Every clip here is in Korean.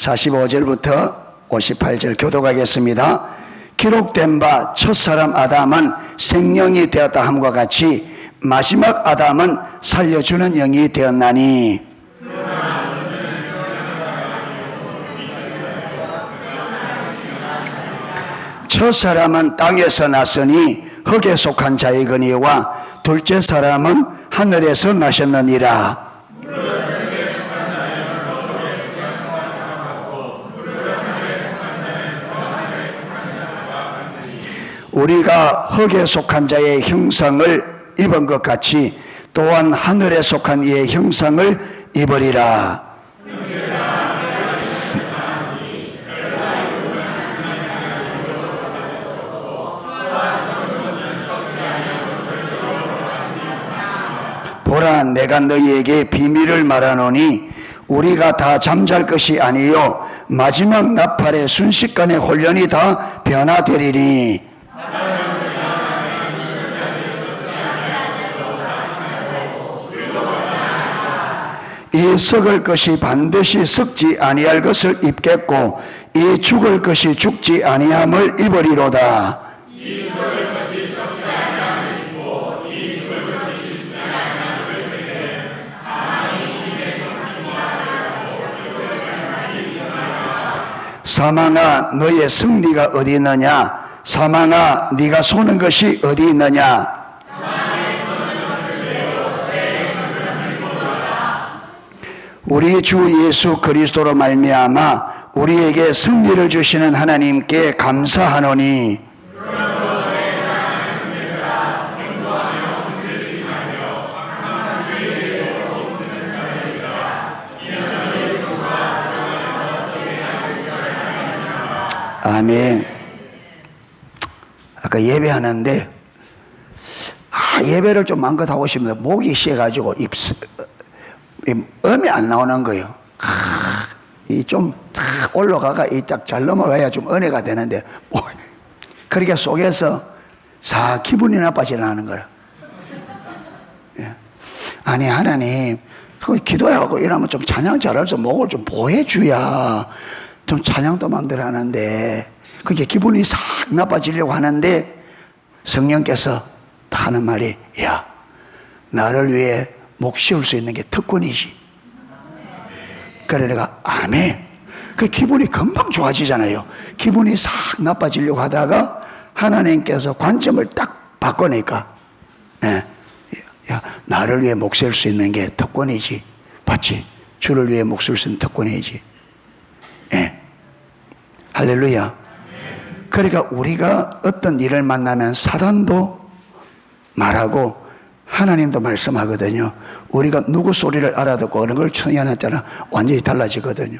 45절부터 58절 교독하겠습니다. 기록된 바 첫사람 아담은 생명이 되었다 함과 같이 마지막 아담은 살려주는 영이 되었나니 첫사람은 땅에서 났으니 흙에 속한 자이거니와 둘째 사람은 하늘에서 나셨느니라. 우리가 흙에 속한 자의 형상을 입은 것 같이 또한 하늘에 속한 이의 형상을 입으리라. 보라, 내가 너희에게 비밀을 말하노니 우리가 다 잠잘 것이 아니요 마지막 나팔의 순식간에 혼련이 다 변화되리니 이 썩을 것이 반드시 썩지 아니할 것을 입겠고 이 죽을 것이 죽지 아니함을 입으리로다. 사망아, 너의 승리가 어디 있느냐? 사망아, 네가 쏘는 것이 어디 있느냐? 우리 주 예수 그리스도로 말미암아 우리에게 승리를 주시는 하나님께 감사하노니 아멘. 아까 예배하는데 예배를 좀 마음껏 하고 싶은데 목이 쉬어가지고 음이 안 나오는 거예요. 이 좀 올라가가 이 딱 잘 넘어가야 좀 은혜가 되는데 그렇게 속에서 기분이 나빠지려는 거야. 아니 하나님 기도하고 이러면 좀 찬양 잘해서 목을 좀 보호해줘야 좀 찬양도 만들어 하는데 그게 기분이 싹 나빠지려고 하는데 성령께서 하는 말이 야 나를 위해 목 씌울 수 있는 게 특권이지. 그래 내가 아멘. 그 기분이 금방 좋아지잖아요. 기분이 싹 나빠지려고 하다가 하나님께서 관점을 딱 바꿔내니까 야 나를 위해 목 씌울 수 있는 게 특권이지. 봤지? 주를 위해 목 씌울 수 있는 특권이지. 할렐루야. 그러니까 우리가 어떤 일을 만나면 사단도 말하고 하나님도 말씀하거든요. 우리가 누구 소리를 알아듣고 어느 걸 청해놨잖아. 완전히 달라지거든요.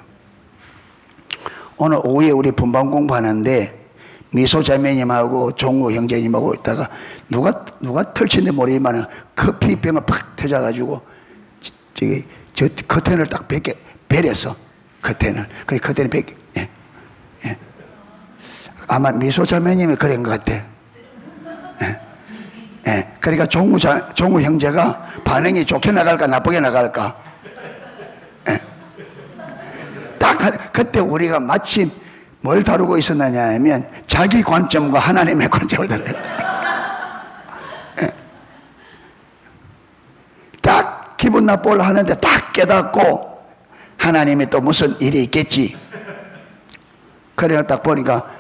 오늘 오후에 우리 분방 공부하는데 미소 자매님하고 종우 형제님하고 있다가 누가 털친데 모르지만 커피병을 팍 터져가지고 저 커튼을 딱 베렸어. 커튼을. 그래 커튼을 아마 미소 자매님이 그런 것 같아. 그러니까 종우 형제가 반응이 좋게 나갈까 나쁘게 나갈까. 딱 그때 우리가 마침 뭘 다루고 있었느냐 하면 자기 관점과 하나님의 관점을 다루고 딱 기분 나쁘려 하는데 딱 깨닫고 하나님이 또 무슨 일이 있겠지. 그래서 딱 보니까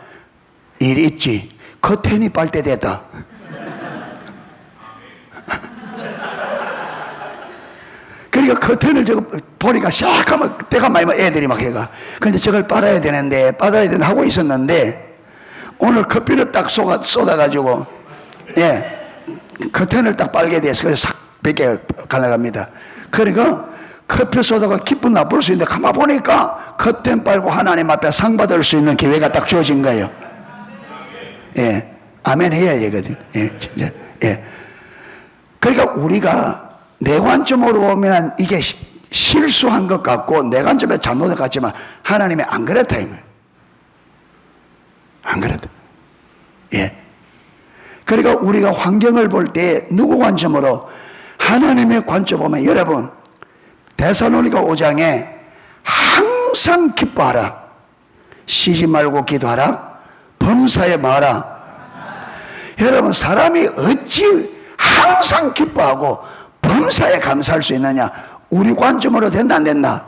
일이 있지. 커튼이 빨대됐다. 그러니까 커튼을 저거 보니까 샥 하면 때가 많이 애들이 막 해가. 근데 저걸 빨아야 되는데 하고 있었는데 오늘 커피를 딱 쏟아가지고 커튼을 딱 빨게 돼서 그래서 싹 벗겨 갈라갑니다. 그러니까 커피 쏟아가 기분 나쁠 수 있는데 가만 보니까 커튼 빨고 하나님 앞에 상 받을 수 있는 기회가 딱 주어진 거예요. 아멘 해야 되거든. 진짜. 그러니까 우리가 내 관점으로 보면 이게 실수한 것 같고 내 관점에 잘못한 것 같지만 하나님이 안 그렇다 이 말. 안 그렇다. 그러니까 우리가 환경을 볼 때 누구 관점으로 하나님의 관점 보면 여러분 데살로니가 5장에 항상 기뻐하라. 쉬지 말고 기도하라. 범사에 뭐하라. 여러분, 사람이 어찌 항상 기뻐하고 범사에 감사할 수 있느냐? 우리 관점으로 된다 안 된다?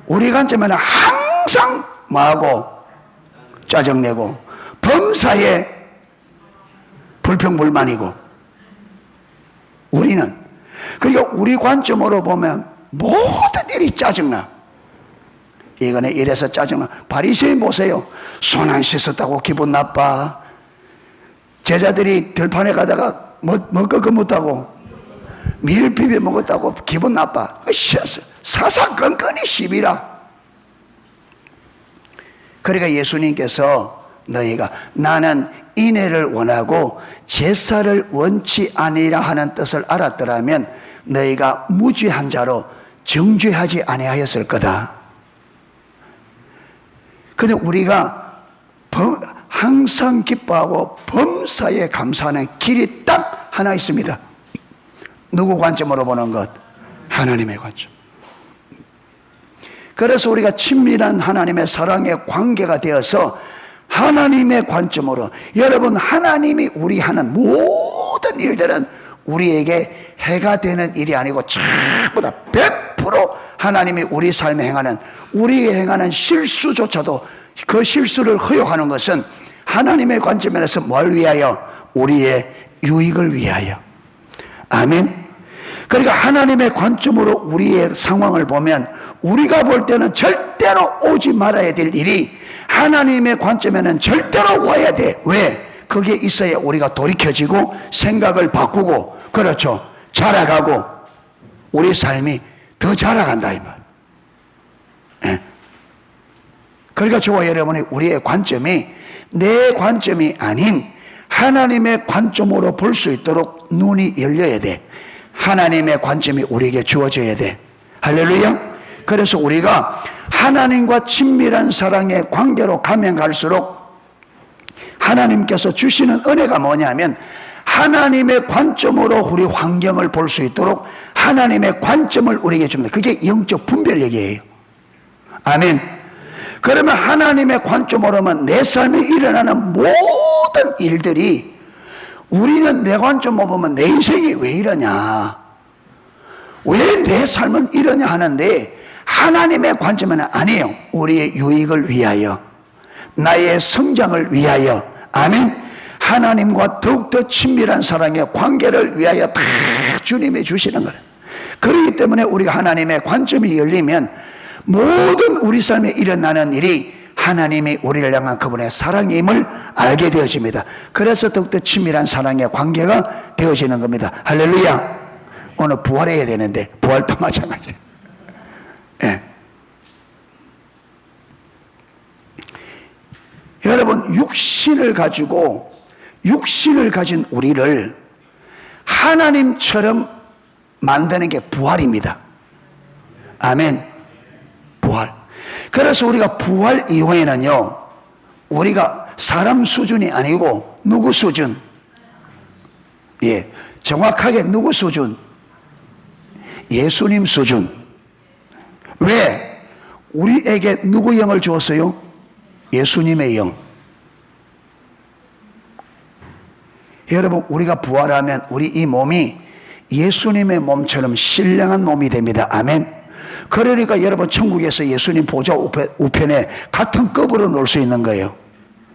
우리 관점에는 항상 뭐하고 짜증내고 범사에 불평불만이고, 우리는 그러니까 우리 관점으로 보면 모든 일이 짜증나. 이거는 이래서 짜증나. 바리새인 보세요. 손 안 씻었다고 기분 나빠. 제자들이 들판에 가다가 먹을 거 못하고 밀 비벼 먹었다고 기분 나빠. 사사건건이 시비라. 그러니까 예수님께서 너희가 나는 인애를 원하고 제사를 원치 아니라 하는 뜻을 알았더라면 너희가 무죄한 자로 정죄하지 아니하였을 거다. 그런데 우리가 항상 기뻐하고 범사에 감사하는 길이 딱 하나 있습니다. 누구 관점으로 보는 것? 하나님의 관점. 그래서 우리가 친밀한 하나님의 사랑의 관계가 되어서 하나님의 관점으로, 여러분, 하나님이 우리 하는 모든 일들은 우리에게 해가 되는 일이 아니고 전부 다 100% 하나님이 우리 삶에 행하는, 우리의 행하는 실수조차도 그 실수를 허용하는 것은 하나님의 관점에서 뭘 위하여? 우리의 유익을 위하여. 아멘. 그러니까 하나님의 관점으로 우리의 상황을 보면 우리가 볼 때는 절대로 오지 말아야 될 일이 하나님의 관점에는 절대로 와야 돼. 왜? 그게 있어야 우리가 돌이켜지고 생각을 바꾸고, 그렇죠, 자라가고 우리 삶이 더 자라간다 이 말. 예. 그러니까 저와 여러분이 우리의 관점이 내 관점이 아닌 하나님의 관점으로 볼 수 있도록 눈이 열려야 돼. 하나님의 관점이 우리에게 주어져야 돼. 할렐루야. 그래서 우리가 하나님과 친밀한 사랑의 관계로 가면 갈수록 하나님께서 주시는 은혜가 뭐냐면 하나님의 관점으로 우리 환경을 볼 수 있도록 하나님의 관점을 우리에게 줍니다. 그게 영적 분별력이에요. 아멘. 그러면 하나님의 관점으로 보면 내 삶에 일어나는 모든 일들이, 우리는 내 관점으로 보면 내 인생이 왜 이러냐, 왜 내 삶은 이러냐 하는데, 하나님의 관점에는 아니에요. 우리의 유익을 위하여, 나의 성장을 위하여. 아멘. 하나님과 더욱더 친밀한 사랑의 관계를 위하여 다 주님이 주시는 거예요. 그렇기 때문에 우리가 하나님의 관점이 열리면 모든 우리 삶에 일어나는 일이 하나님이 우리를 향한 그분의 사랑임을 알게 되어집니다. 그래서 더욱더 친밀한 사랑의 관계가 되어지는 겁니다. 할렐루야. 오늘 부활해야 되는데 부활도 마찬가지예요. 예. 여러분, 육신을 가진 우리를 하나님처럼 만드는 게 부활입니다. 아멘. 부활. 그래서 우리가 부활 이후에는요, 우리가 사람 수준이 아니고 누구 수준? 예, 정확하게 누구 수준? 예수님 수준. 왜? 우리에게 누구 영을 주었어요? 예수님의 영. 여러분, 우리가 부활하면 우리 이 몸이 예수님의 몸처럼 신령한 몸이 됩니다. 아멘. 그러니까 여러분, 천국에서 예수님 보좌 우편에 같은 급으로 놓을 수 있는 거예요.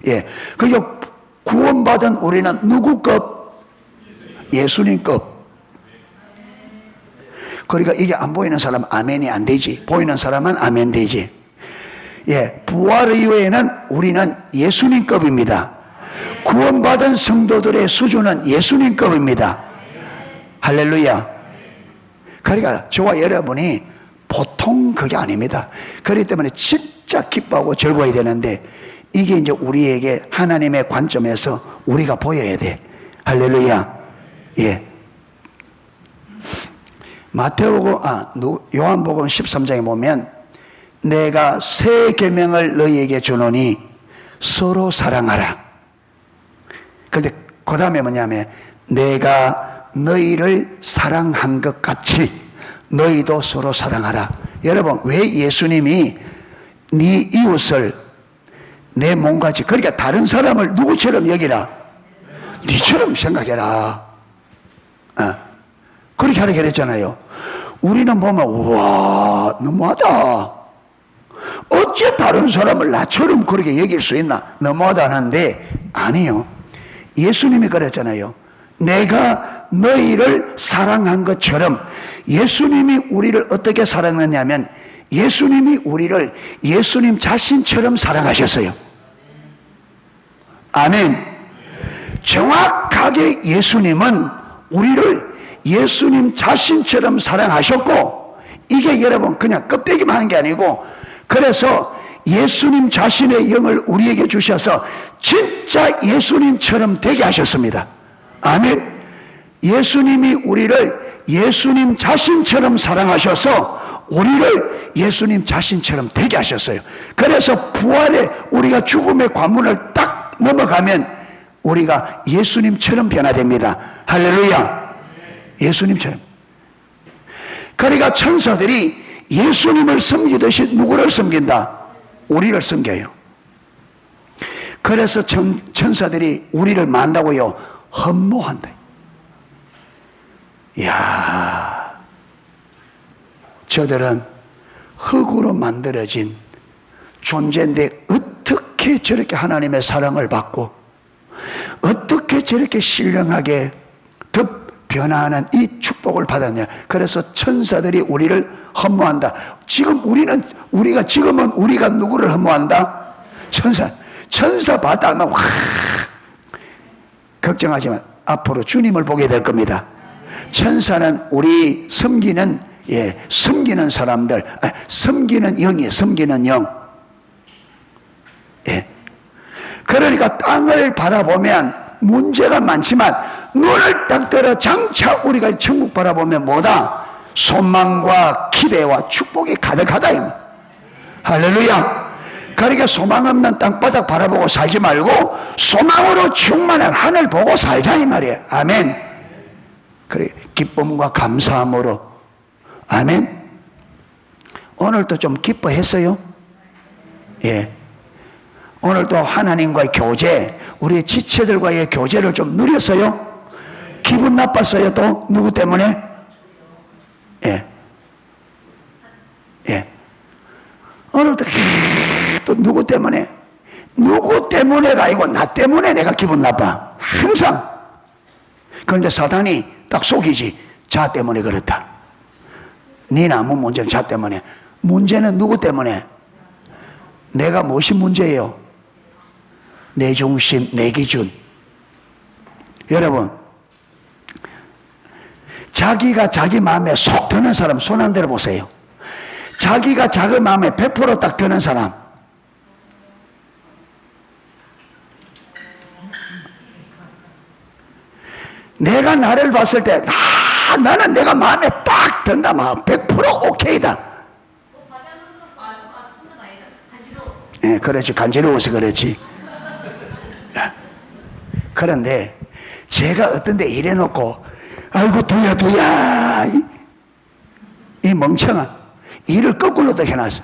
예. 그러니까 구원받은 우리는 누구 급? 예수님 급. 그러니까 이게 안 보이는 사람은 아멘이 안 되지. 보이는 사람은 아멘 되지. 예. 부활 이후에는 우리는 예수님 급입니다. 구원받은 성도들의 수준은 예수님 급입니다. 할렐루야. 그러니까 저와 여러분이 보통 그게 아닙니다. 그렇기 때문에 진짜 기뻐하고 즐거워야 되는데, 이게 이제 우리에게 하나님의 관점에서 우리가 보여야 돼. 할렐루야. 예. 요한복음 13장에 보면 내가 새 계명을 너희에게 주노니 서로 사랑하라. 그런데 그 다음에 뭐냐면 내가 너희를 사랑한 것 같이 너희도 서로 사랑하라. 여러분, 왜 예수님이 네 이웃을 내 몸같이, 그러니까 다른 사람을 누구처럼 여기라? 네처럼 생각해라. 그렇게 하라 그랬잖아요. 우리는 보면 우와 너무하다, 어째 다른 사람을 나처럼 그렇게 여길 수 있나, 너무하다 하는데, 아니요. 예수님이 그랬잖아요. 내가 너희를 사랑한 것처럼. 예수님이 우리를 어떻게 사랑했냐면 예수님이 우리를 예수님 자신처럼 사랑하셨어요. 아멘. 정확하게 예수님은 우리를 예수님 자신처럼 사랑하셨고, 이게 여러분 그냥 껍데기만 하는 게 아니고, 그래서 예수님 자신의 영을 우리에게 주셔서 진짜 예수님처럼 되게 하셨습니다. 아멘. 예수님이 우리를 예수님 자신처럼 사랑하셔서 우리를 예수님 자신처럼 되게 하셨어요. 그래서 부활에 우리가 죽음의 관문을 딱 넘어가면 우리가 예수님처럼 변화됩니다. 할렐루야. 예수님처럼. 그러니까 천사들이 예수님을 섬기듯이 누구를 섬긴다? 우리를 섬겨요. 그래서 천사들이 우리를 만다고요, 흠모한다. 이야, 저들은 흙으로 만들어진 존재인데 어떻게 저렇게 하나님의 사랑을 받고 어떻게 저렇게 신령하게 변화하는 이 축복을 받았냐. 그래서 천사들이 우리를 흠모한다. 지금은 우리가 누구를 흠모한다? 천사 봤다 하면 걱정하지만 앞으로 주님을 보게 될 겁니다. 천사는 우리 섬기는 사람들, 섬기는 영이에요. 섬기는 영. 그러니까 땅을 바라보면 문제가 많지만 눈을 딱 들어 장차 우리가 천국 바라보면 뭐다? 소망과 기대와 축복이 가득하다. 할렐루야. 그러니까 소망 없는 땅바닥 바라보고 살지 말고 소망으로 충만한 하늘 보고 살자 이 말이에요. 아멘. 그래, 기쁨과 감사함으로. 아멘. 오늘도 좀 기뻐했어요? 예. 오늘도 하나님과의 교제, 우리 지체들과의 교제를 좀 누렸어요? 기분 나빴어요? 또 누구 때문에? 예. 오늘도 또 누구 때문에? 누구 때문에가 아니고 나 때문에 내가 기분 나빠. 항상. 그런데 사단이 딱 속이지. 자 때문에 그렇다. 니는 아무 문제는 자 때문에. 문제는 누구 때문에? 내가 무엇이 문제예요? 내 중심, 내 기준. 여러분, 자기가 자기 마음에 속 드는 사람 손 안 들어보세요. 자기가 자기 마음에 100% 드는 사람. 내가 나를 봤을 때 나는 내가 마음에 딱 든다. 100% 오케이다. 예, 그렇지. 간지러워서 그렇지. 그런데 제가 어떤 데 이래놓고 아이고 두야 이 멍청아 일을 거꾸로도 해놨어.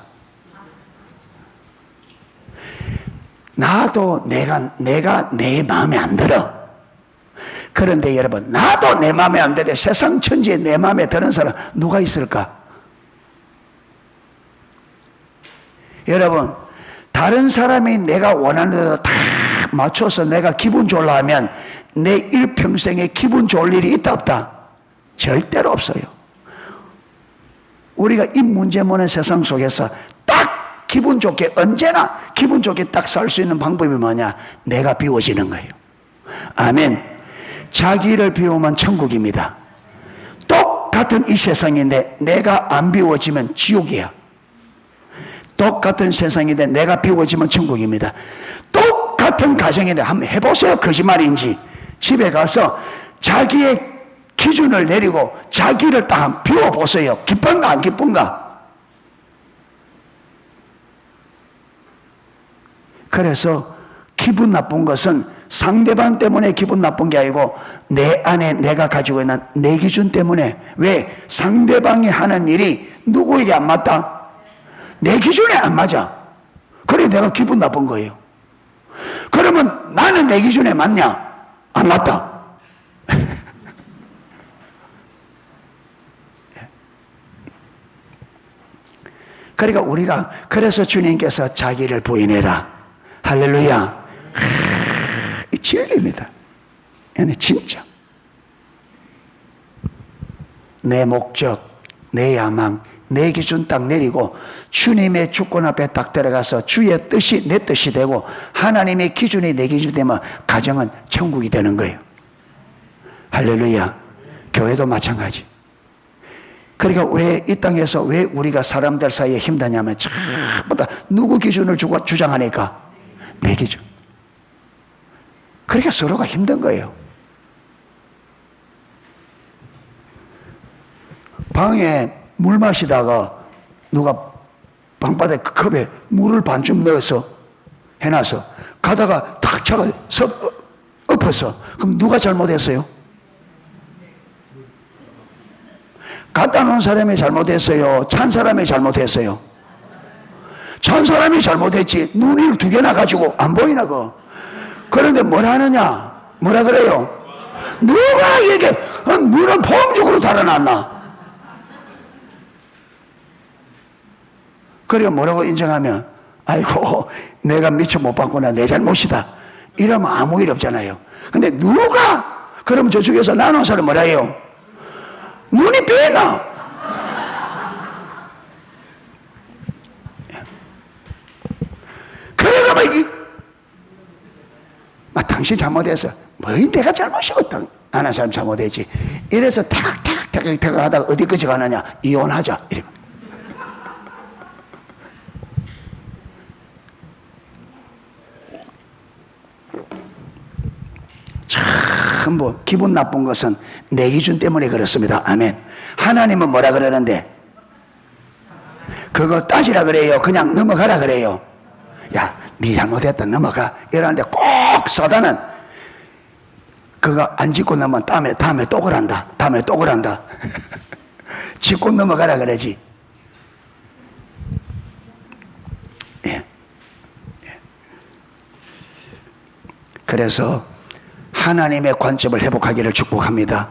나도 내가 내 마음에 안 들어. 그런데 여러분, 나도 내 마음에 안 들어. 세상 천지에 내 마음에 드는 사람 누가 있을까? 여러분, 다른 사람이 내가 원하는 대로 다 맞춰서 내가 기분 좋으려 하면 내 일평생에 기분 좋을 일이 있다 없다? 절대로 없어요. 우리가 이 문제 많은 세상 속에서 딱 기분 좋게, 언제나 기분 좋게 딱 살 수 있는 방법이 뭐냐? 내가 비워지는 거예요. 아멘. 자기를 비우면 천국입니다. 똑같은 이 세상인데 내가 안 비워지면 지옥이야. 똑같은 세상인데 내가 비워지면 천국입니다. 똑같은 가정인데 한번 해보세요. 거짓말인지. 집에 가서 자기의 기준을 내리고 자기를 딱 비워보세요. 기쁜가 안 기쁜가? 그래서 기분 나쁜 것은 상대방 때문에 기분 나쁜 게 아니고 내 안에 내가 가지고 있는 내 기준 때문에. 왜? 상대방이 하는 일이 누구에게 안 맞다? 내 기준에 안 맞아. 그래 내가 기분 나쁜 거예요. 그러면 나는 내 기준에 맞냐? 안 맞다. 그러니까 우리가 그래서 주님께서 자기를 부인해라. 할렐루야. 이 진리입니다. 얘는 진짜 내 목적, 내 야망, 내 기준 딱 내리고 주님의 주권 앞에 딱 들어가서 주의 뜻이 내 뜻이 되고 하나님의 기준이 내 기준이 되면 가정은 천국이 되는 거예요. 할렐루야. 교회도 마찬가지. 그러니까 왜 이 땅에서 왜 우리가 사람들 사이에 힘드냐면 전부 다 누구 기준을 주장하니까 내 기준. 그러니까 서로가 힘든 거예요. 방에 물 마시다가 누가 방바닥 컵에 물을 반쯤 넣어서 해놔서 가다가 탁 차가 엎어서 그럼 누가 잘못했어요? 갖다 놓은 사람이 잘못했어요? 찬 사람이 잘못했어요? 찬 사람이 잘못했지. 눈을 두 개나 가지고 안 보이나 그. 그런데 뭘 하느냐? 뭐라 그래요? 누가 이게 눈은 포옹적으로 달아놨나? 그리고 뭐라고 인정하면 아이고 내가 미처 못 봤구나 내 잘못이다 이러면 아무 일 없잖아요. 근데 누가 그러면 저쪽에서 나눈 사람 뭐라 해요? 눈이 빼나? 그러면 당신 잘못해서 뭐 내가 잘못이거든 하는 사람 잘못했지 이래서 탁탁탁탁 하다가 어디까지 가느냐? 이혼하자 이래. 전부 기분 나쁜 것은 내 기준 때문에 그렇습니다. 아멘. 하나님은 뭐라 그러는데? 그거 따지라 그래요? 그냥 넘어가라 그래요? 야, 네 잘못했다 넘어가 이러는데 꼭 사단은 그거 안 짚고 넘으면 다음에 또 그런다. 다음에 또 그런다. 짚고 넘어가라 그러지. 예. 그래서 하나님의 관점을 회복하기를 축복합니다.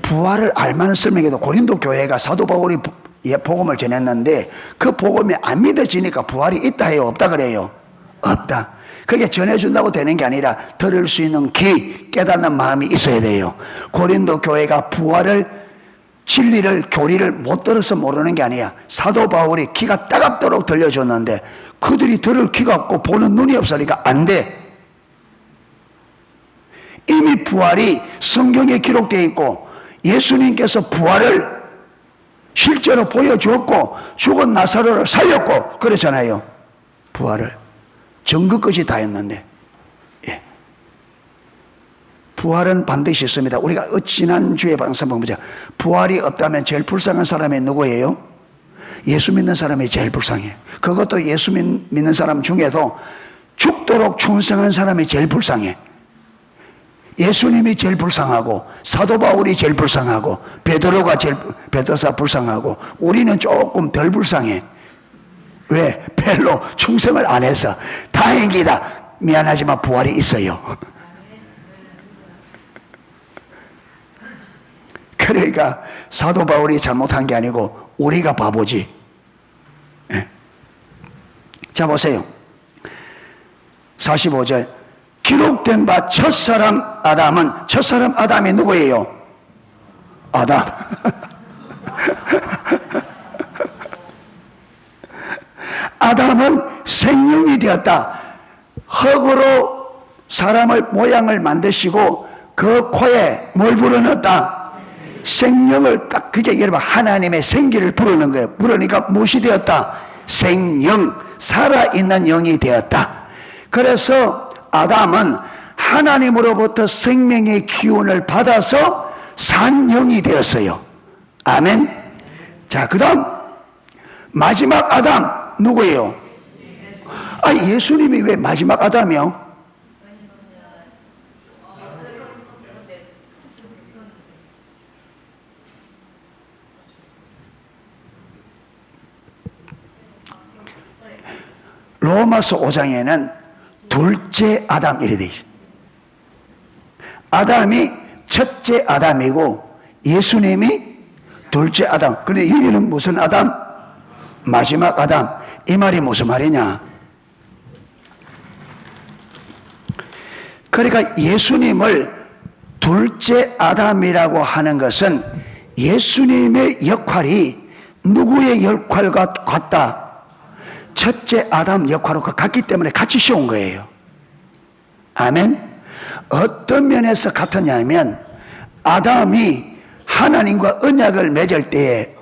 부활을 알만한 설명에도 고린도 교회가 사도 바울이 복음을 전했는데 그 복음이 안 믿어지니까 부활이 있다 해요? 없다 그래요? 없다. 그게 전해준다고 되는 게 아니라 들을 수 있는 귀, 깨닫는 마음이 있어야 돼요. 고린도 교회가 부활을 진리를 교리를 못 들어서 모르는 게 아니야. 사도 바울이 귀가 따갑도록 들려줬는데 그들이 들을 귀가 없고 보는 눈이 없으니까 안 돼. 이미 부활이 성경에 기록되어 있고 예수님께서 부활을 실제로 보여주었고 죽은 나사로를 살렸고 그렇잖아요. 부활을 전끝까지 다 했는데 예. 부활은 반드시 있습니다. 우리가 지난주에 방송 보자. 부활이 없다면 제일 불쌍한 사람이 누구예요? 예수 믿는 사람이 제일 불쌍해요. 그것도 예수 믿는 사람 중에도 죽도록 충성한 사람이 제일 불쌍해. 예수님이 제일 불쌍하고 사도 바울이 제일 불쌍하고 베드로가 불쌍하고 우리는 조금 덜 불쌍해. 왜? 별로 충성을 안 해서. 다행이다. 미안하지만 부활이 있어요. 그러니까 사도 바울이 잘못한 게 아니고 우리가 바보지. 네. 자 보세요. 45절 기록된 바 첫사람 아담이 누구예요? 아담. 아담은 생명이 되었다. 흙으로 사람을 모양을 만드시고 그 코에 뭘 불어넣었다? 생명을 딱 그게 여러분 하나님의 생기를 부르는 거예요. 부르니까 무엇이 되었다? 생영, 살아있는 영이 되었다. 그래서 아담은 하나님으로부터 생명의 기운을 받아서 산 영이 되었어요. 아멘. 자, 그 다음 마지막 아담 누구예요? 예수님이 왜 마지막 아담이요? 로마서 5장에는 둘째 아담 이래 돼 있어요. 아담이 첫째 아담이고 예수님이 둘째 아담. 그런데 여기는 무슨 아담? 마지막 아담. 이 말이 무슨 말이냐? 그러니까 예수님을 둘째 아담이라고 하는 것은 예수님의 역할이 누구의 역할과 같다? 첫째 아담 역할과 같기 때문에 같이 씌운 거예요. 아멘? 어떤 면에서 같았냐면 아담이 하나님과 언약을 맺을 때에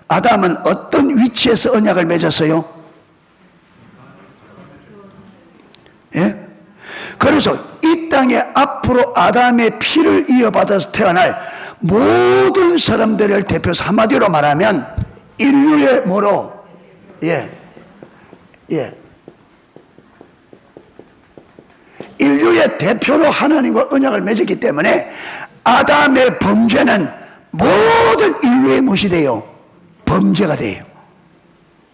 아담은 어떤 위치에서 언약을 맺었어요? 예? 그래서 이 땅에 앞으로 아담의 피를 이어받아서 태어날 모든 사람들을 대표해서 한마디로 말하면 인류의 뭐로? 인류의 대표로 하나님과 언약을 맺었기 때문에 아담의 범죄는 모든 인류의 무엇이 돼요? 범죄가 돼요.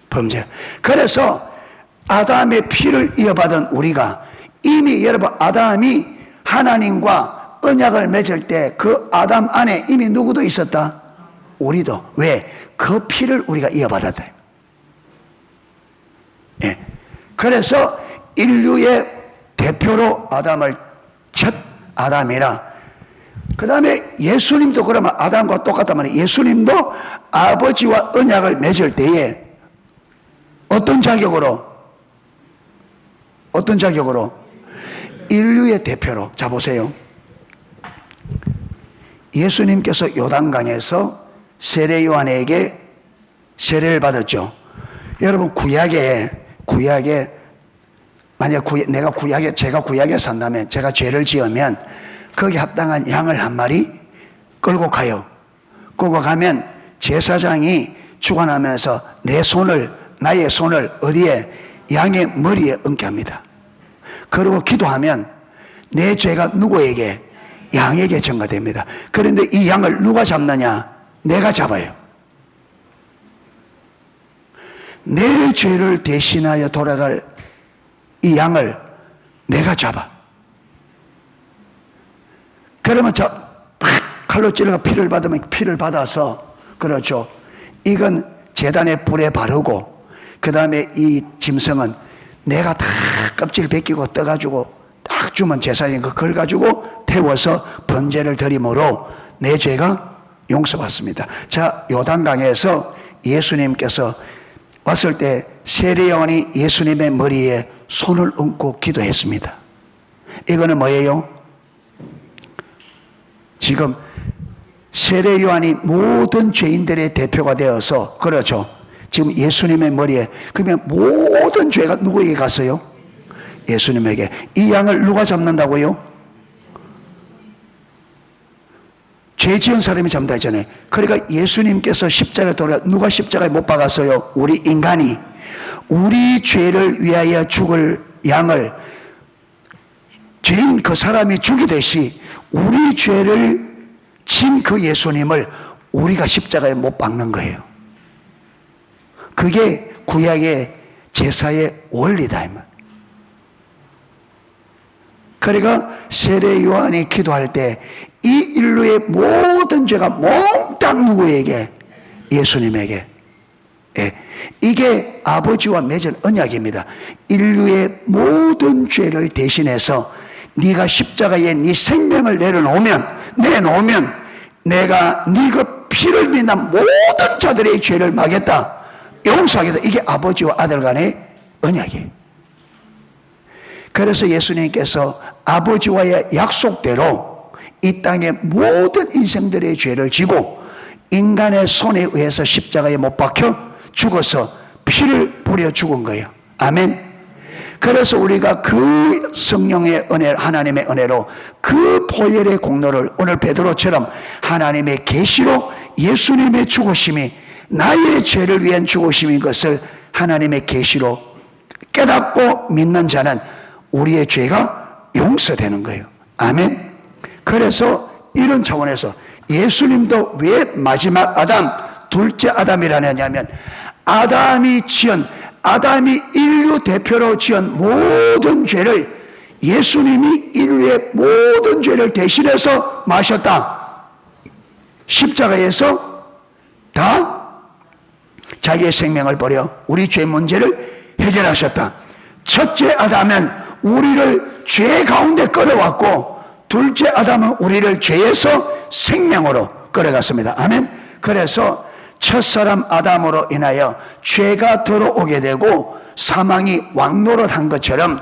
범죄. 그래서 아담의 피를 이어받은 우리가 이미 여러분 아담이 하나님과 언약을 맺을 때 그 아담 안에 이미 누구도 있었다? 우리도. 왜? 그 피를 우리가 이어받았다. 예. 그래서 인류의 대표로 아담을 첫 아담이라. 그 다음에 예수님도 그러면 아담과 똑같다면 예수님도 아버지와 언약을 맺을 때에 어떤 자격으로? 인류의 대표로. 자 보세요. 예수님께서 요단강에서 세례 요한에게 세례를 받았죠. 여러분 구약에 만약 제가 구약에 산다면 제가 죄를 지으면 거기에 합당한 양을 한 마리 끌고 가요. 끌고 가면 제사장이 주관하면서 나의 손을 어디에? 양의 머리에 얹게 합니다. 그리고 기도하면 내 죄가 누구에게? 양에게 전가됩니다. 그런데 이 양을 누가 잡느냐? 내가 잡아요. 내 죄를 대신하여 돌아갈 이 양을 내가 잡아. 그러면 칼로 찔러가 피를 받으면 피를 받아서, 그렇죠, 이건 제단의 불에 바르고 그 다음에 이 짐승은 내가 다 껍질 벗기고 떠가지고 딱 주면 제사장이 그걸 가지고 태워서 번제를 드림으로 내 죄가 용서받습니다. 자, 요단강에서 예수님께서 왔을 때 세례 요한이 예수님의 머리에 손을 얹고 기도했습니다. 이거는 뭐예요? 지금 세례 요한이 모든 죄인들의 대표가 되어서, 그렇죠, 지금 예수님의 머리에, 그러면 모든 죄가 누구에게 갔어요? 예수님에게. 이 양을 누가 잡는다고요? 죄 지은 사람이 잡는다 했잖아요. 그러니까 예수님께서 십자가에 돌아, 누가 십자가에 못 박았어요? 우리 인간이. 우리 죄를 위하여 죽을 양을 죄인 그 사람이 죽이듯이 우리 죄를 진 그 예수님을 우리가 십자가에 못 박는 거예요. 그게 구약의 제사의 원리다 이 말. 그러니까 세례 요한이 기도할 때 이 인류의 모든 죄가 몽땅 누구에게? 예수님에게. 예. 이게 아버지와 맺은 언약입니다. 인류의 모든 죄를 대신해서 네가 십자가에 네 생명을 내놓으면 내가 네가 피를 믿는 모든 자들의 죄를 막겠다, 용서하겠다. 이게 아버지와 아들 간의 언약이에요. 그래서 예수님께서 아버지와의 약속대로 이 땅의 모든 인생들의 죄를 지고 인간의 손에 의해서 십자가에 못 박혀 죽어서 피를 뿌려 죽은 거예요. 아멘. 그래서 우리가 그 성령의 은혜, 하나님의 은혜로 그 보혈의 공로를 오늘 베드로처럼 하나님의 계시로 예수님의 죽으심이 나의 죄를 위한 죽으심인 것을 하나님의 계시로 깨닫고 믿는 자는 우리의 죄가 용서되는 거예요. 아멘. 그래서 이런 차원에서 예수님도 왜 마지막 아담, 둘째 아담이라냐면 아담이 지은 아담이 인류 대표로 지은 모든 죄를 예수님이 인류의 모든 죄를 대신해서 마셨다. 십자가에서 다 자기의 생명을 버려 우리 죄 문제를 해결하셨다. 첫째 아담은 우리를 죄 가운데 끌어왔고, 둘째 아담은 우리를 죄에서 생명으로 끌어갔습니다. 아멘. 그래서 첫사람 아담으로 인하여 죄가 들어오게 되고 사망이 왕노릇한 것처럼,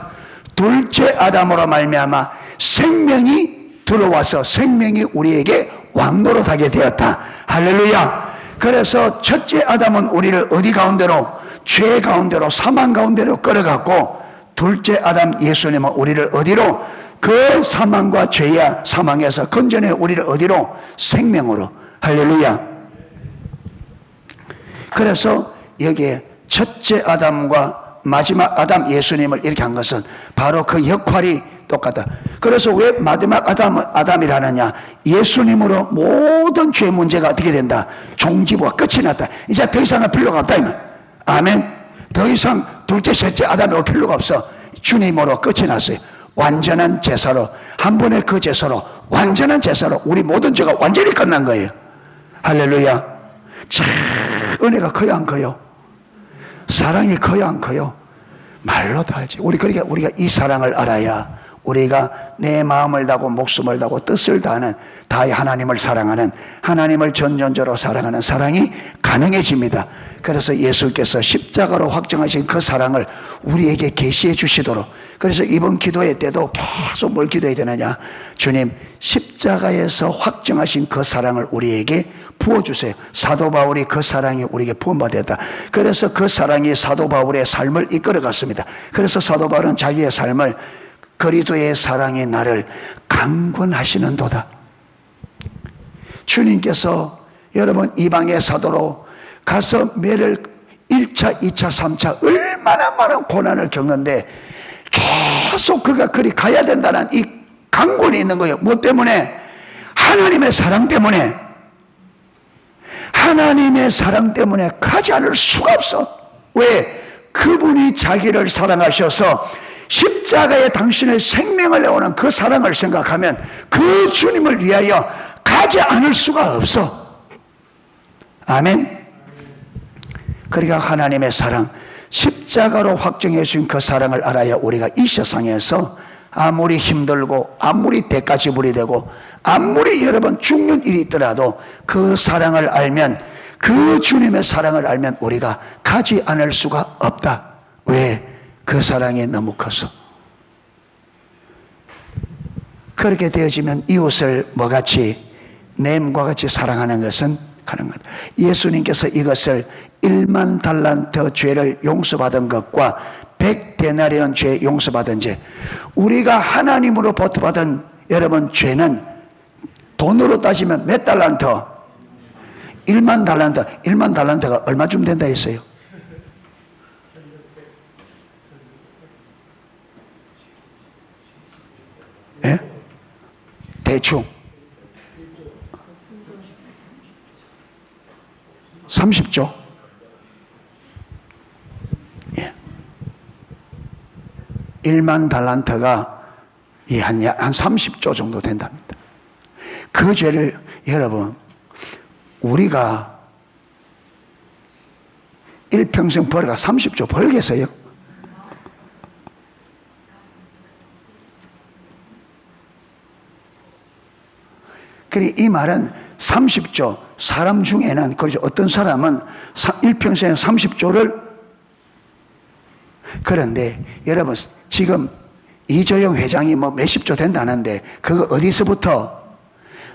둘째 아담으로 말미암아 생명이 들어와서 생명이 우리에게 왕노릇하게 되었다. 할렐루야. 그래서 첫째 아담은 우리를 어디 가운데로? 죄 가운데로, 사망 가운데로 끌어갔고, 둘째 아담 예수님은 우리를 어디로? 그 사망과 죄야 사망에서 건져내 우리를 어디로? 생명으로. 할렐루야. 그래서 여기에 첫째 아담과 마지막 아담 예수님을 이렇게 한 것은 바로 그 역할이 똑같다. 그래서 왜 마지막 아담이라느냐? 예수님으로 모든 죄 문제가 어떻게 된다? 종지부가 끝이 났다. 이제 더 이상은 필요가 없다. 아멘. 더 이상 둘째, 셋째 아담이 올 필요가 없어. 주님으로 끝이 났어요. 완전한 제사로, 한 번의 그 제사로, 완전한 제사로 우리 모든 죄가 완전히 끝난 거예요. 할렐루야. 참 은혜가 커요, 안 커요? 사랑이 커요, 안 커요? 말로도 알지. 그러니까 우리가 이 사랑을 알아야 우리가 내 마음을 다하고 목숨을 다하고 뜻을 다하는, 다의 하나님을 사랑하는, 하나님을 전전적으로 사랑하는 사랑이 가능해집니다. 그래서 예수께서 십자가로 확정하신 그 사랑을 우리에게 계시해 주시도록, 그래서 이번 기도회 때도 계속 뭘 기도해야 되느냐? 주님, 십자가에서 확정하신 그 사랑을 우리에게 부어주세요. 사도 바울이 그 사랑이 우리에게 부어받았다. 그래서 그 사랑이 사도 바울의 삶을 이끌어갔습니다. 그래서 사도 바울은 자기의 삶을 그리스도의 사랑이 나를 강권하시는도다. 주님께서 여러분 이방의 사도로 가서 매를 1차, 2차, 3차 얼마나 많은 고난을 겪는데 계속 그가 그리 가야 된다는 이 강권이 있는 거예요. 뭐 때문에? 하나님의 사랑 때문에. 하나님의 사랑 때문에 가지 않을 수가 없어. 왜? 그분이 자기를 사랑하셔서 십자가에 당신의 생명을 내오는 그 사랑을 생각하면 그 주님을 위하여 가지 않을 수가 없어. 아멘. 그러니까 하나님의 사랑, 십자가로 확정해 주신 그 사랑을 알아야 우리가 이 세상에서 아무리 힘들고 아무리 대가 지불이 되고 아무리 여러분 죽는 일이 있더라도 그 사랑을 알면, 그 주님의 사랑을 알면 우리가 가지 않을 수가 없다. 왜? 그 사랑이 너무 커서. 그렇게 되어지면 이웃을 뭐같이? 내 몸과 같이 사랑하는 것은 가능하다. 예수님께서 이것을 1만 달란트 죄를 용서받은 것과 100데나리온 죄 용서받은 죄, 우리가 하나님으로부터 받은 여러분 죄는 돈으로 따지면 몇 달란트? 1만 달란트. 1만 달란트가 얼마쯤 된다 했어요? 예? 대충 30조. 예. 1만 달란트가 한 30조 정도 된답니다. 그 죄를 여러분 우리가 일평생 벌어가 30조 벌겠어요? 그래, 이 말은 30조, 사람 중에는, 그렇죠, 어떤 사람은 일평생 30조를, 그런데 여러분 지금 이조영 회장이 뭐 몇십조 된다는데 그거 어디서부터?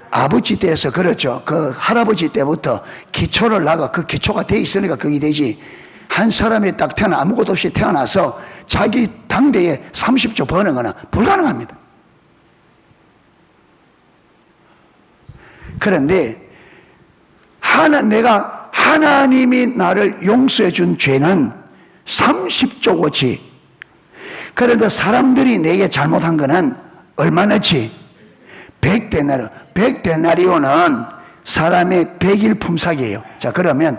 아버지 때에서, 그렇죠, 그 할아버지 때부터 기초를 나가, 그 기초가 돼 있으니까 그게 되지. 한 사람이 딱 아무것도 없이 태어나서 자기 당대에 30조 버는 거는 불가능합니다. 그런데 내가 하나님이 나를 용서해 준 죄는 30조고지. 그런데 사람들이 내게 잘못한 거는 얼마나지? 100데나리온. 100데나리온은 사람의 100일 품삯이에요. 자, 그러면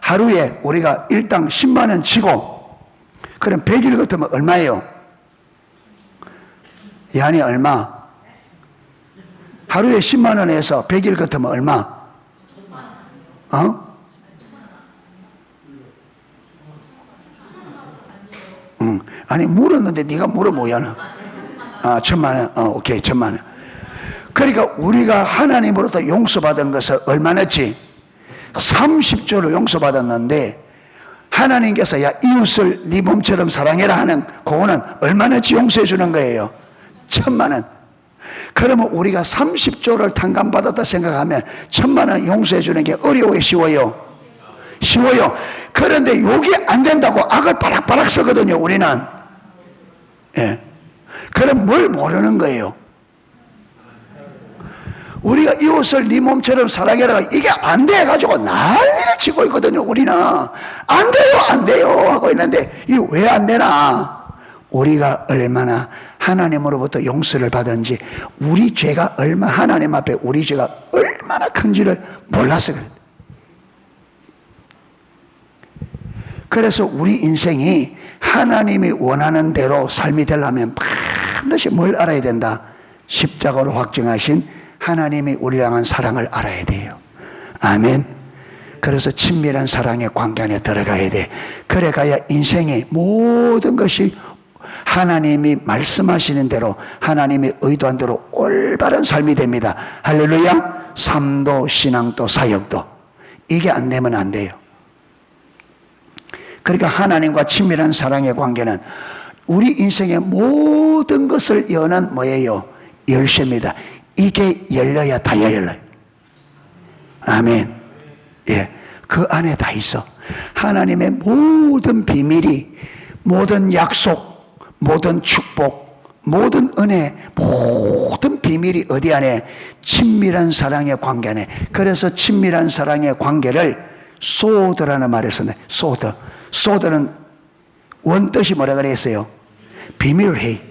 하루에 우리가 일당 10만 원 치고, 그럼 100일 같으면 얼마예요? 야니 얼마? 하루에 10만 원에서 100일 같으면 얼마? 아니 물었는데 네가 물어 뭐야? 1,000만 원. 오케이, 1,000만 원. 그러니까 우리가 하나님으로부터 용서받은 것은 얼마였지? 30조를 용서받았는데, 하나님께서 야 이웃을 네 몸처럼 사랑해라 하는 그거는 얼마나치 용서해 주는 거예요? 1,000만 원. 그러면 우리가 30조를 탕감받았다 생각하면 1,000만 원 용서해 주는 게 어려워요, 쉬워요? 쉬워요. 그런데 요게 안 된다고 악을 바락바락 쓰거든요, 우리는. 예. 그럼 뭘 모르는 거예요? 우리가 이웃을 네 몸처럼 사랑해라, 이게 안 돼가지고 난리를 치고 있거든요, 우리는. 안 돼요, 안 돼요 하고 있는데, 이게 왜 안 되나? 우리가 얼마나 하나님으로부터 용서를 받은지, 우리 죄가 하나님 앞에 우리 죄가 얼마나 큰지를 몰라서 그래요. 그래서 우리 인생이 하나님이 원하는 대로 삶이 되려면 반드시 뭘 알아야 된다? 십자가로 확증하신 하나님이 우리를 향한 사랑을 알아야 돼요. 아멘. 그래서 친밀한 사랑의 관계 안에 들어가야 돼. 그래 가야 인생의 모든 것이 하나님이 말씀하시는 대로, 하나님이 의도한 대로 올바른 삶이 됩니다. 할렐루야. 삶도 신앙도 사역도. 이게 안 되면 안 돼요. 그러니까 하나님과 친밀한 사랑의 관계는 우리 인생의 모든 것을 여는 뭐예요? 열쇠입니다. 이게 열려야 다 열려요. 아멘. 예, 그 안에 다 있어. 하나님의 모든 비밀이, 모든 약속, 모든 축복, 모든 은혜, 모든 비밀이 어디 안에? 친밀한 사랑의 관계 안에. 그래서 친밀한 사랑의 관계를 소드라는 말을 썼네. 소드. 소드는 원뜻이 뭐라 그랬어요? 비밀회의.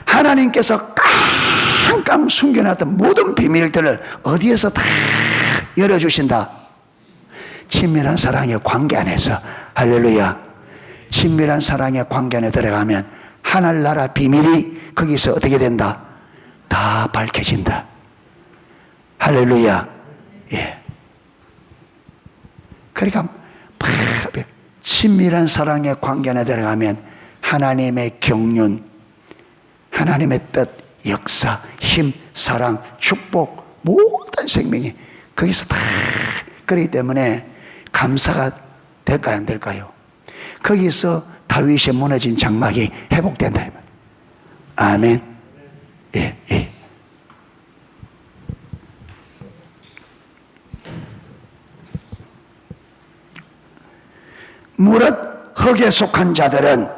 하나님께서 깡깡 숨겨놨던 모든 비밀들을 어디에서 다 열어주신다? 친밀한 사랑의 관계 안에서. 할렐루야. 친밀한 사랑의 관계 안에 들어가면 하늘나라 비밀이 거기서 어떻게 된다? 다 밝혀진다. 할렐루야. 예. 그러니까 친밀한 사랑의 관계 안에 들어가면 하나님의 경륜, 하나님의 뜻, 역사, 힘, 사랑, 축복, 모든 생명이 거기서 다. 그렇기 때문에 감사가 될까요, 안 될까요? 거기서 다윗의 무너진 장막이 회복된다. 아멘. 예, 예. 무릇 흙에 속한 자들은,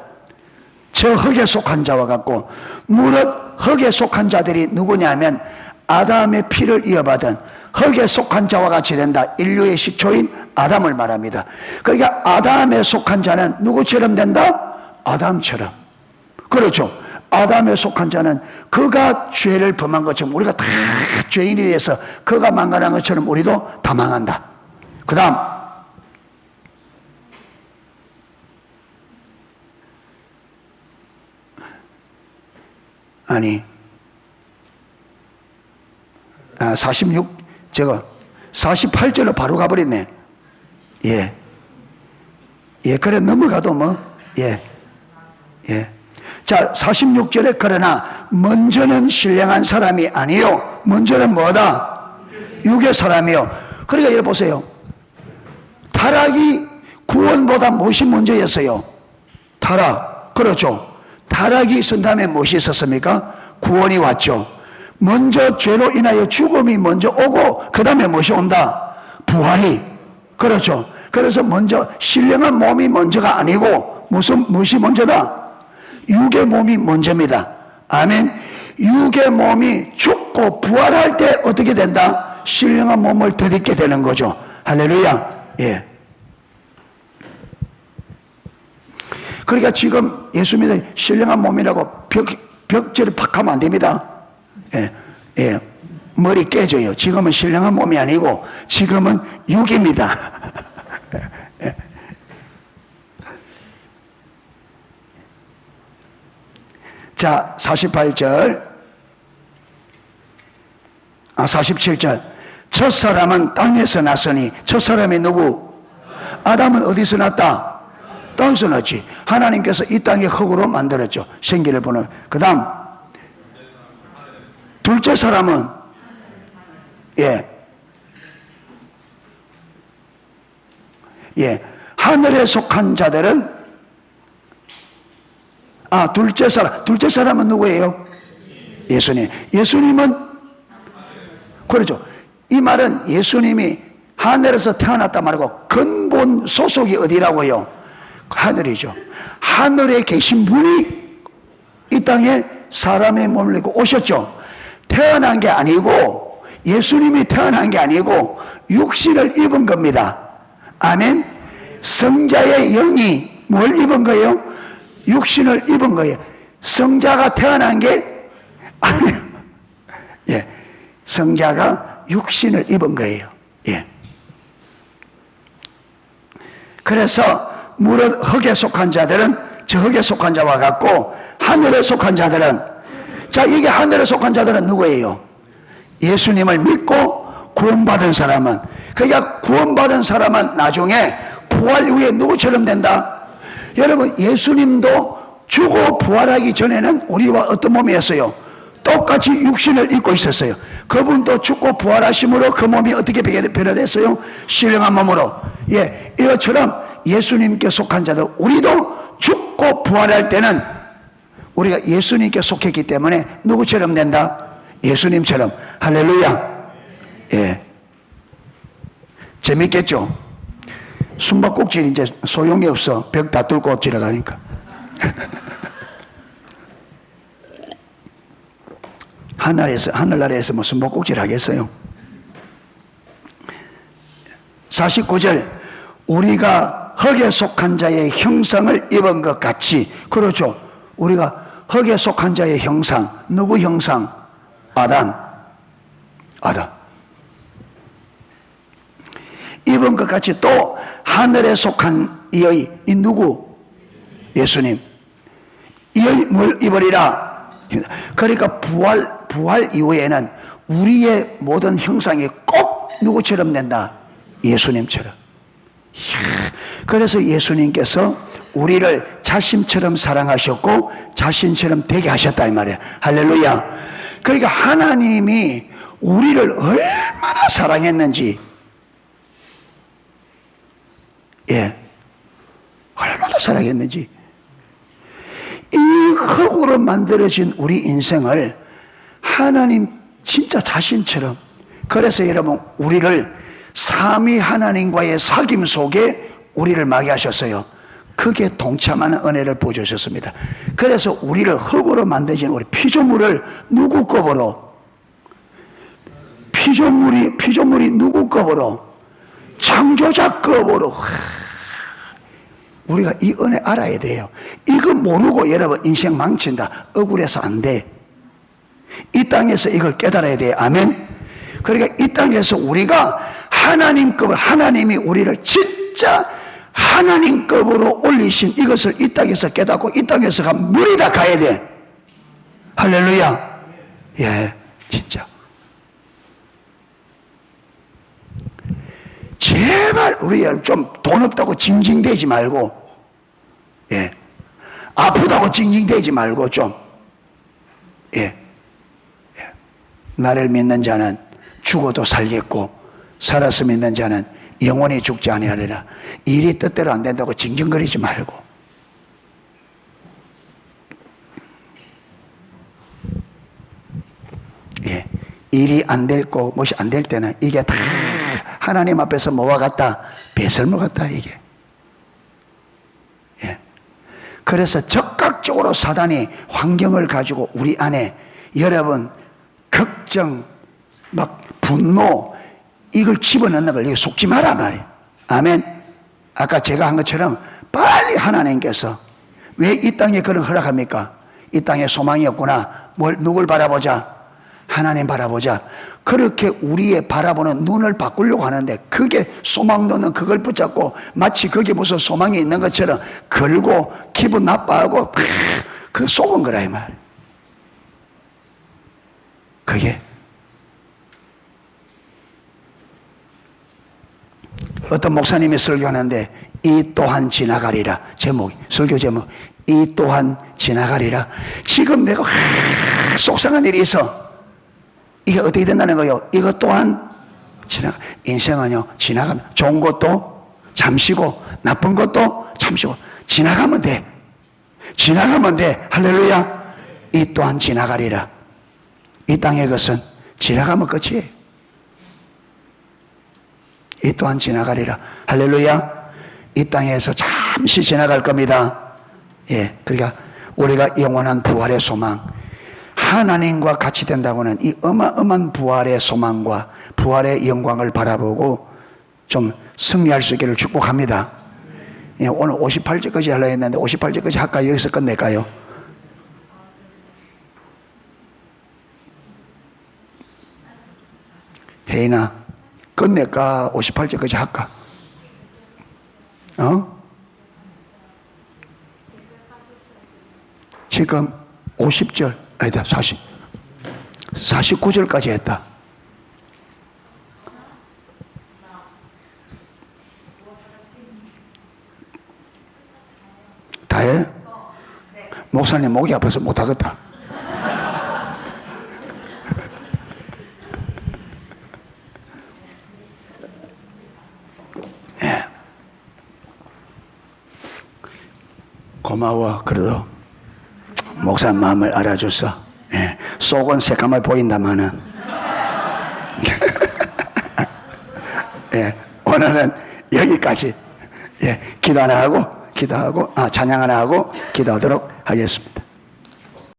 저 흙에 속한 자와 같고, 무릇 흙에 속한 자들이 누구냐면 아담의 피를 이어받은 흙에 속한 자와 같이 된다. 인류의 시초인 아담을 말합니다. 그러니까 아담에 속한 자는 누구처럼 된다? 아담처럼. 그렇죠. 아담에 속한 자는 그가 죄를 범한 것처럼, 우리가 다 죄인이 돼서 그가 망가난 것처럼 우리도 다 망한다. 그 다음, 아니, 48절로 바로 가버렸네. 예. 예, 그래, 넘어가도 뭐, 예. 예. 자, 46절에 그러나 먼저는 신령한 사람이 아니요. 먼저는 뭐다? 육의 사람이요. 그러니까 이래 보세요. 타락이 구원보다 무엇이 먼저였어요? 타락. 그렇죠. 타락이 있은 다음에 무엇이 있었습니까? 구원이 왔죠. 먼저 죄로 인하여 죽음이 먼저 오고 그 다음에 무엇이 온다? 부활이. 그렇죠. 그래서 먼저 신령한 몸이 먼저가 아니고 무엇이 먼저다? 육의 몸이 먼저입니다. 아멘. 육의 몸이 죽고 부활할 때 어떻게 된다? 신령한 몸을 덧입게 되는 거죠. 할렐루야. 예. 그러니까 지금 예수 믿어 신령한 몸이라고 벽지를 팍 하면 안 됩니다. 예, 예. 머리 깨져요. 지금은 신령한 몸이 아니고 지금은 육입니다. 자, 47절. 47절. 첫사람은 땅에서 났으니, 첫사람이 누구? 아담은 어디서 났다? 땅에서 났지. 하나님께서 이 땅에 흙으로 만들었죠. 생기를 보는. 그 다음 둘째 사람은 하늘에 속한 자들은 둘째 사람은 누구예요? 예수님. 예수님은 그렇죠. 이 말은 예수님이 하늘에서 태어났다 말고 근본 소속이 어디라고요? 하늘이죠. 하늘에 계신 분이 이 땅에 사람의 몸을 입고 오셨죠. 태어난 게 아니고, 예수님이 태어난 게 아니고 육신을 입은 겁니다. 아멘. 성자의 영이 뭘 입은 거예요? 육신을 입은 거예요. 성자가 태어난 게 아니에요. 성자가 육신을 입은 거예요. 그래서 흙에 속한 자들은 저 흙에 속한 자와 같고, 하늘에 속한 자들은, 자, 이게 하늘에 속한 자들은 누구예요? 예수님을 믿고 구원받은 사람은, 그러니까 구원받은 사람은 나중에 부활 이후에 누구처럼 된다? 여러분, 예수님도 죽어 부활하기 전에는 우리와 어떤 몸이었어요? 똑같이 육신을 입고 있었어요. 그분도 죽고 부활하심으로 그 몸이 어떻게 변화됐어요? 신령한 몸으로. 이것처럼 예수님께 속한 자들, 우리도 죽고 부활할 때는 우리가 예수님께 속했기 때문에 누구처럼 된다? 예수님처럼. 할렐루야. 재밌겠죠? 숨바꼭질 이제 소용이 없어. 벽 다 뚫고 지나가니까. 하늘나라에서 뭐 숨바꼭질 하겠어요? 49절. 우리가 흙에 속한 자의 형상을 입은 것 같이. 그렇죠. 우리가 흙에 속한 자의 형상. 누구 형상? 아담. 입은 것 같이 또 하늘에 속한 이의 이 누구? 예수님. 이의 뭘 입으리라? 그러니까 부활 이후에는 우리의 모든 형상이 꼭 누구처럼 된다? 예수님처럼. 그래서 예수님께서 우리를 자신처럼 사랑하셨고 자신처럼 되게 하셨다 이 말이에요. 할렐루야. 그러니까 하나님이 우리를 얼마나 사랑했는지, 얼마나 사랑했는지, 이 흙으로 만들어진 우리 인생을 하나님 진짜 자신처럼, 그래서 여러분 우리를 삼위 하나님과의 사귐 속에 우리를 막게 하셨어요. 크게 동참하는 은혜를 보여주셨습니다. 그래서 우리를 흙으로 만드신 우리 피조물을 누구 겁으로? 피조물이 누구 겁으로? 창조자 겁으로. 우리가 이 은혜 알아야 돼요. 이거 모르고 여러분 인생 망친다. 억울해서 안 돼. 이 땅에서 이걸 깨달아야 돼요. 아멘. 그러니까 이 땅에서 우리가 하나님급을, 하나님이 우리를 진짜 하나님급으로 올리신 이것을 이 땅에서 깨닫고 이 땅에서 물이 다 가야 돼. 할렐루야. 진짜. 제발 우리 좀 돈 없다고 징징대지 말고, 아프다고 징징대지 말고 좀, 나를 믿는 자는 죽어도 살겠고 살아서 믿는 자는 영원히 죽지 아니하리라. 일이 뜻대로 안 된다고 징징거리지 말고, 일이 안 될 거, 무엇이 안 될 때는 이게 다 하나님 앞에서 뭐와 같다? 배설물 같다 이게. 그래서 적극적으로 사단이 환경을 가지고 우리 안에 여러분 걱정, 막 분노, 이걸 집어넣는 걸 이거 속지 마라 말이에요. 아멘. 아까 제가 한 것처럼 빨리 하나님께서 왜 이 땅에 그런 허락합니까? 이 땅에 소망이 없구나. 누굴 바라보자? 하나님 바라보자. 그렇게 우리의 바라보는 눈을 바꾸려고 하는데 그게 소망 놓는 그걸 붙잡고 마치 그게 무슨 소망이 있는 것처럼 걸고 기분 나빠하고 그 속은 거라 이 말. 그게 어떤 목사님이 설교하는데 이 또한 지나가리라. 제목, 설교 제목 이 또한 지나가리라. 지금 내가 속상한 일이 있어. 이게 어떻게 된다는 거예요? 이것 또한 인생은요 지나가면 좋은 것도 잠시고 나쁜 것도 잠시고 지나가면 돼. 지나가면 돼. 할렐루야. 이 또한 지나가리라. 이 땅의 것은 지나가면 끝이에요. 이 또한 지나가리라. 할렐루야. 이 땅에서 잠시 지나갈 겁니다. 예, 그러니까 우리가 영원한 부활의 소망, 하나님과 같이 된다고는 이 어마어마한 부활의 소망과 부활의 영광을 바라보고 좀 승리할 수 있기를 축복합니다. 예, 오늘 58절까지 하려고 했는데 58절까지 할까요? 여기서 끝낼까요? 혜인아, 끝낼까? 58절까지 할까? 지금 50절, 아니다, 49절까지 했다. 다 해? 목사님 목이 아파서 못하겠다. 예. 고마워. 그래도 목사 마음을 알아줬어. 예. 속은 새까만 보인다마는 예. 오늘은 여기까지. 예. 기도 하나 하고 찬양 하나 하고 기도하도록 하겠습니다.